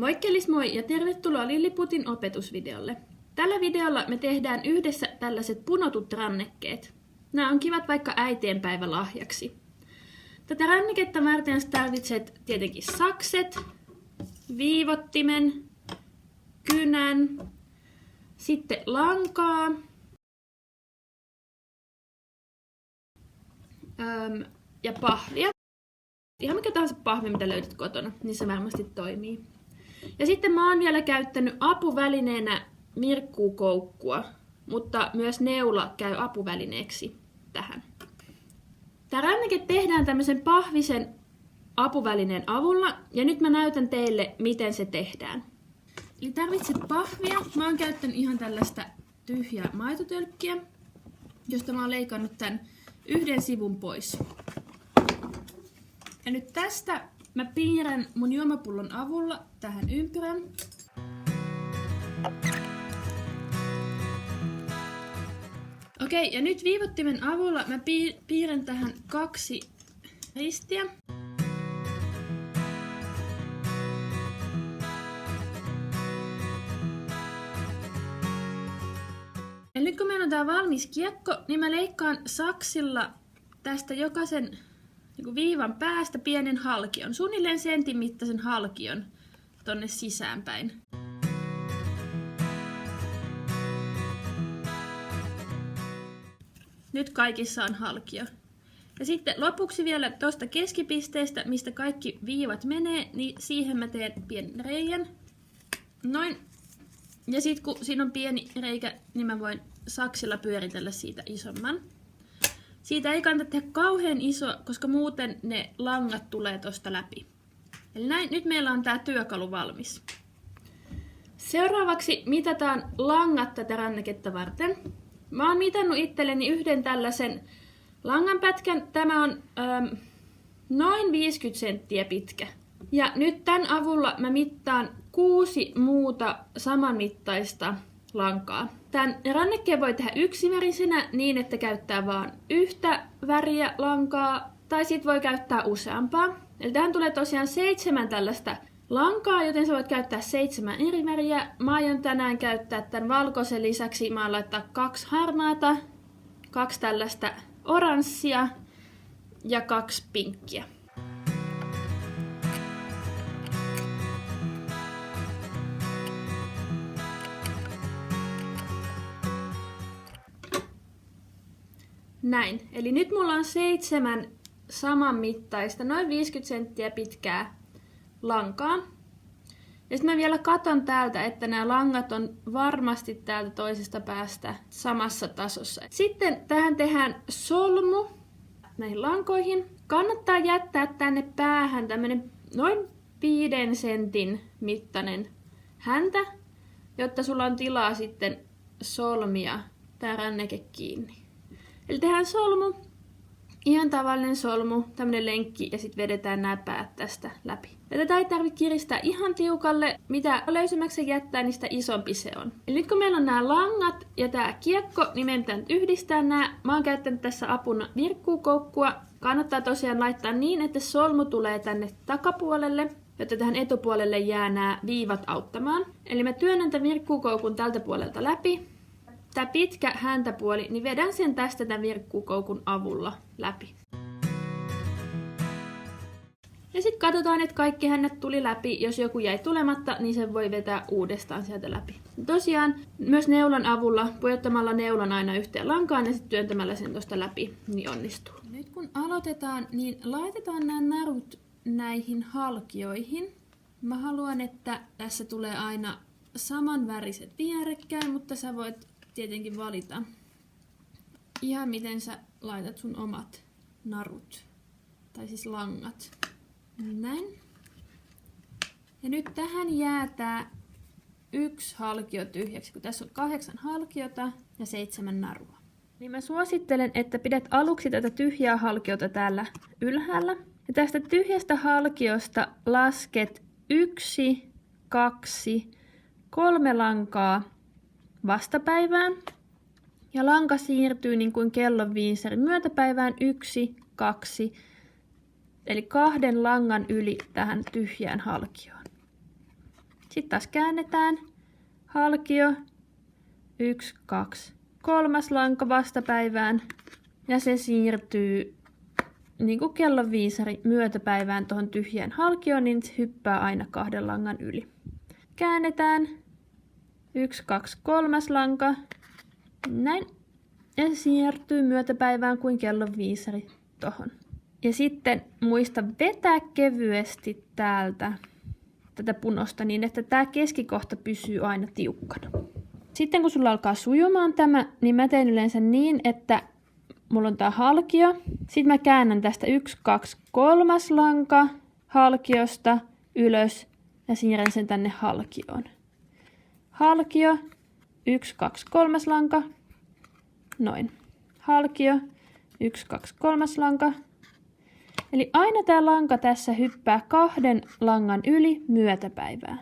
Moikkelis moi ja tervetuloa Lilliputin opetusvideolle. Tällä videolla me tehdään yhdessä tällaiset punotut rannekkeet. Nämä on kivat vaikka äitienpäivälahjaksi. Tätä ranneketta varten tarvitset tietenkin sakset, viivottimen, kynän, sitten lankaa ja pahvia. Ihan mikä tahansa pahvi, mitä löydät kotona, niin se varmasti toimii. Ja sitten mä oon vielä käyttänyt apuvälineenä mirkkuukoukkua, mutta myös neula käy apuvälineeksi tähän. Tämä ranneke tehdään tämmöisen pahvisen apuvälineen avulla, ja nyt mä näytän teille, miten se tehdään. Eli tarvitset pahvia. Mä oon käyttänyt ihan tällaista tyhjää maitotölkkiä, josta mä oon leikannut tämän yhden sivun pois. Ja nyt tästä mä piirrän mun juomapullon avulla tähän ympyrän. Okei, ja nyt viivottimen avulla mä piirrän tähän 2 ristiä. Ja nyt kun meillä on tää valmis kiekko, niin mä leikkaan saksilla tästä jokaisen viivan päästä pienen halkion, suunnilleen sentin mittaisen halkion tonne sisäänpäin. Nyt kaikissa on halkio. Ja sitten lopuksi vielä tuosta keskipisteestä, mistä kaikki viivat menee, niin siihen mä teen pienen reijän. Noin. Ja sitten kun siinä on pieni reikä, niin mä voin saksilla pyöritellä siitä isomman. Siitä ei kannata tehdä kauhean iso, koska muuten ne langat tulee tosta läpi. Eli näin, nyt meillä on tää työkalu valmis. Seuraavaksi mitataan langat tätä ranneketta varten. Mä oon mitannut itselleni yhden tällaisen langanpätkän. Tämä on noin 50 senttiä pitkä. Ja nyt tämän avulla mä mittaan 6 muuta samanmittaista lankaa. Tämän rannekkeen voi tehdä yksivärisenä niin, että käyttää vain yhtä väriä lankaa, tai sit voi käyttää useampaa. Eli tähän tulee tosiaan 7 tällaista lankaa, joten sä voit käyttää 7 eri väriä. Mä aion tänään käyttää tämän valkoisen lisäksi, mä aion laittaa 2 harmaata, 2 tällaista oranssia ja 2 pinkkiä. Näin. Eli nyt mulla on 7 samanmittaista, noin 50 senttiä pitkää lankaa. Ja sitten mä vielä katon täältä, että nämä langat on varmasti täältä toisesta päästä samassa tasossa. Sitten tähän tehdään solmu näihin lankoihin. Kannattaa jättää tänne päähän tämmönen noin 5 sentin mittainen häntä, jotta sulla on tilaa sitten solmia tää ranneke kiinni. Eli tehdään solmu, ihan tavallinen solmu, tämmönen lenkki, ja sitten vedetään nämä päät tästä läpi. Ja tätä ei tarvitse kiristää ihan tiukalle, mitä löysemmäksi se jättää, niin sitä isompi se on. Eli nyt kun meillä on nämä langat ja tämä kiekko, niin meidän pitää nyt yhdistää nämä. Mä oon käyttänyt tässä apuna virkkuukoukkua. Kannattaa tosiaan laittaa niin, että solmu tulee tänne takapuolelle, jotta tähän etupuolelle jää nämä viivat auttamaan. Eli mä työnnän tämän virkkuukoukun tältä puolelta läpi. Tämä pitkä häntäpuoli, niin vedän sen tästä tämän virkkuukoukun avulla läpi. Ja sitten katsotaan, että kaikki hännät tuli läpi. Jos joku jäi tulematta, niin sen voi vetää uudestaan sieltä läpi. Ja tosiaan myös neulan avulla, pujottamalla neulan aina yhteen lankaan ja sitten työntämällä sen tuosta läpi, niin onnistuu. Nyt kun aloitetaan, niin laitetaan nämä narut näihin halkioihin. Mä haluan, että tässä tulee aina samanväriset vierekkäin, mutta sä voit tietenkin valita ihan miten sä laitat sun omat narut, tai siis langat. Näin. Ja nyt tähän jää tää 1 halkio tyhjäksi, kun tässä on 8 halkiota ja 7 narua. Niin mä suosittelen, että pidät aluksi tätä tyhjää halkiota täällä ylhäällä. Ja tästä tyhjästä halkiosta lasket 1, 2, 3 lankaa vastapäivään. Ja lanka siirtyy niin kuin kellonviisarin myötäpäivään 1, 2, eli 2 langan yli tähän tyhjään halkioon. Sitten taas käännetään. Halkio. 1, 2, 3 lanka vastapäivään. Ja se siirtyy niin kuin kellonviisari myötäpäivään tuohon tyhjään halkioon, niin se hyppää aina 2 langan yli. Käännetään. 1, 2, 3 lanka. Näin. Ja se siirtyy myötäpäivään kuin kellonviisari tohon. Ja sitten muista vetää kevyesti täältä tätä punosta niin, että tämä keskikohta pysyy aina tiukkana. Sitten kun sulla alkaa sujumaan tämä, niin mä teen yleensä niin, että mulla on tää halkio. Sitten mä käännän tästä 1, 2, 3 lanka halkiosta ylös ja siirrän sen tänne halkioon. Halkio, 1, 2, 3 lanka. Noin. Halkio, 1, 2, 3 lanka. Eli aina tämä lanka tässä hyppää 2 langan yli myötäpäivään.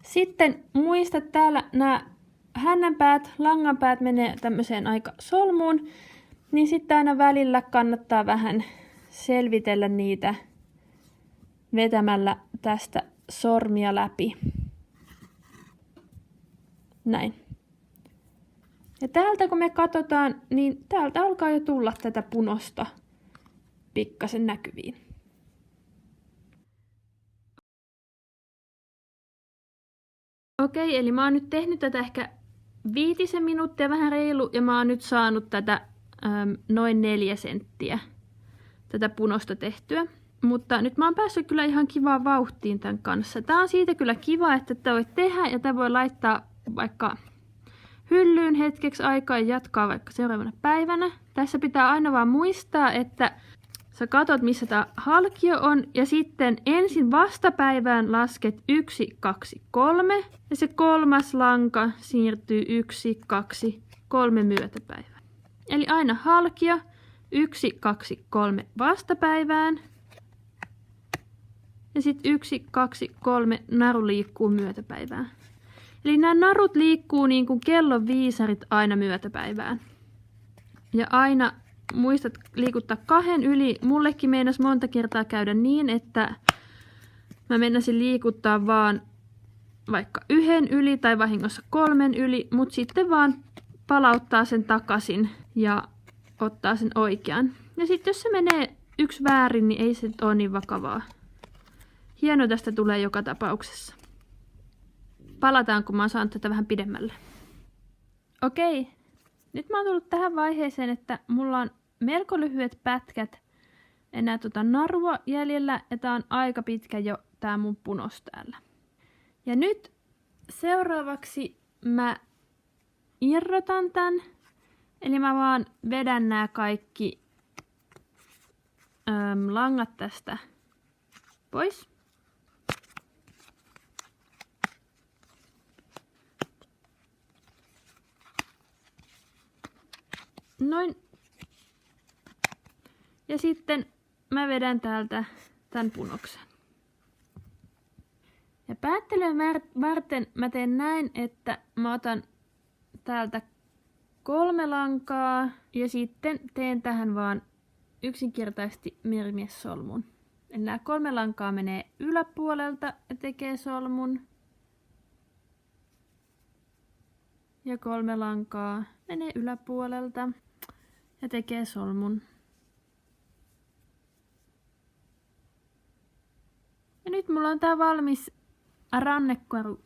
Sitten muista täällä nämä hännänpäät, langanpäät menee tämmöiseen aika solmuun, niin sitten aina välillä kannattaa vähän selvitellä niitä vetämällä tästä sormia läpi. Näin. Ja täältä kun me katsotaan, niin täältä alkaa jo tulla tätä punosta pikkasen näkyviin. Okei, eli mä oon nyt tehnyt tätä ehkä 5 minuuttia, vähän reilu, ja mä oon nyt saanut tätä noin 4 senttiä tätä punosta tehtyä. Mutta nyt mä oon päässyt kyllä ihan kivaan vauhtiin tämän kanssa. Tää on siitä kyllä kiva, että tätä voi tehdä ja tätä voi laittaa vaikka hyllyyn hetkeksi aikaa ja jatkaa vaikka seuraavana päivänä. Tässä pitää aina vaan muistaa, että sä katot missä tää halkio on ja sitten ensin vastapäivään lasket 1, 2, 3 ja se 3. lanka siirtyy 1, 2, 3 myötäpäivään. Eli aina halkio 1, 2, 3 vastapäivään. Ja sitten 1, 2, 3 naru liikkuu myötäpäivään. Eli nämä narut liikkuu niin kuin kellonviisarit aina myötäpäivään. Ja aina muistat liikuttaa 2 yli. Mullekin meinasi monta kertaa käydä niin, että mä mennäisin liikuttaa vaan vaikka 1 yli tai vahingossa 3 yli, mutta sitten vaan palauttaa sen takaisin ja ottaa sen oikean. Ja sitten jos se menee 1 väärin, niin ei se ole niin vakavaa. Hieno tästä tulee joka tapauksessa. Palataan, kun mä oon saanut tätä vähän pidemmälle. Okei, nyt mä oon tullut tähän vaiheeseen, että mulla on melko lyhyet pätkät enää narua jäljellä, ja tää on aika pitkä jo tää mun punos täällä. Ja nyt seuraavaksi mä irrotan tän, eli mä vaan vedän nää kaikki langat tästä pois. Noin. Ja sitten mä vedän täältä tän punoksen. Ja päättelyä varten mä teen näin, että mä otan täältä 3 lankaa ja sitten teen tähän vaan yksinkertaisesti merimiessolmun. Eli nämä 3 lankaa menee yläpuolelta ja tekee solmun. Ja 3 lankaa menee yläpuolelta ja tekee solmun. Ja nyt mulla on tää valmis rannekoru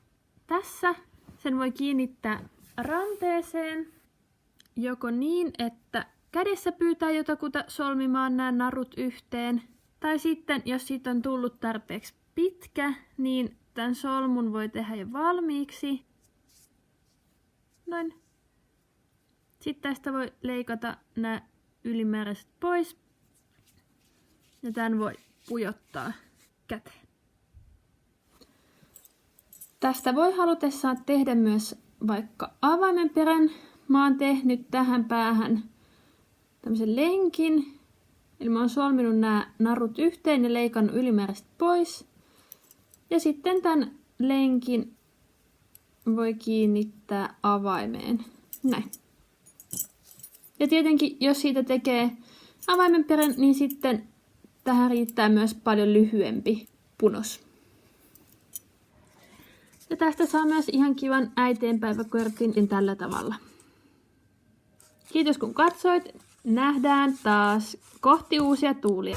tässä. Sen voi kiinnittää ranteeseen joko niin, että kädessä pyytää jotakuta solmimaan nämä narut yhteen. Tai sitten, jos siitä on tullut tarpeeksi pitkä, niin tämän solmun voi tehdä jo valmiiksi. Noin. Sitten tästä voi leikata nämä ylimääräiset pois. Ja tämän voi pujottaa käteen. Tästä voi halutessaan tehdä myös vaikka avaimenperän. Mä oon tehnyt tähän päähän tämmöisen lenkin. Eli mä oon solminut nämä narut yhteen ja leikannut ylimääräiset pois. Ja sitten tämän lenkin voi kiinnittää avaimeen. Näin. Ja tietenkin, jos siitä tekee avaimenperän, niin sitten tähän riittää myös paljon lyhyempi punos. Ja tästä saa myös ihan kivan äitienpäiväkortin tällä tavalla. Kiitos kun katsoit. Nähdään taas kohti uusia tuulia.